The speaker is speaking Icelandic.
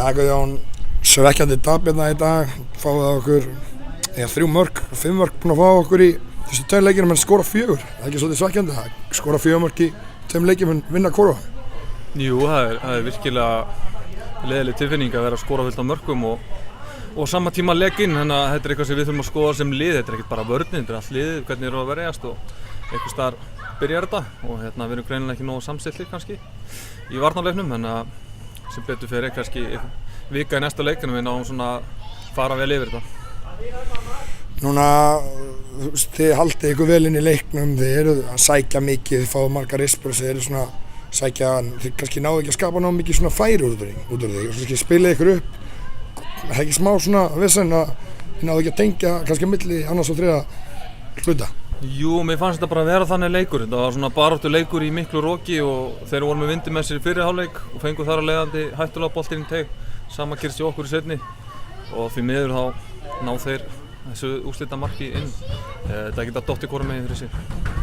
Guðjón, svekkjandi tap hérna í dag, fáið okkur 3 mörk, 5 mörk búin að fá okkur í fyrstu 2 leikjum en skora 4. Það er ekki svolítið svekkjandi það, skora 4 mörk í 2 leikjum en vinna hvoru. Jú, það er virkilega leiðileg tilfinning að vera að skora fullt af mörkum og sama tíma leikinn, þannig að þetta er eitthvað sem við þurfum að skoða sem lið. Þetta er ekkert bara vörnin, þetta er allt liðið, hvernig eru að verjast og einhvers staðar byrjar þetta og við erum greinilega ekki nógu samstillir kannski í varnarleiknum, þannig að sem betur fyrir kannski vika í næsta leikinu við náum svona fara vel yfir þetta. Núna, þið haldið ykkur vel inn í leiknum, þið eru að sækja mikið, þið fáið margar rispur, þið eru svona sækja, þið kannski náðu ekki að skapa náðu mikið svona færi út úr því og kannski spilið ykkur upp. Það er ekki smá svona vesen að þið náðu ekki að tengja kannski að milli annars og 3 hluta. Jú, mér fannst þetta bara að vera þannig leikur. Þetta var svona baráttu leikur í miklu roki og þeir voru með vindi með sér í fyrri hálfleik og fengu þar að leiðandi hættulega boltinn í teig. Sama gerist í okkur í seinni og því miður þá ná þeir þessu úrslitamarki inn. Þetta geta dottið hvorum megin fyrir sig.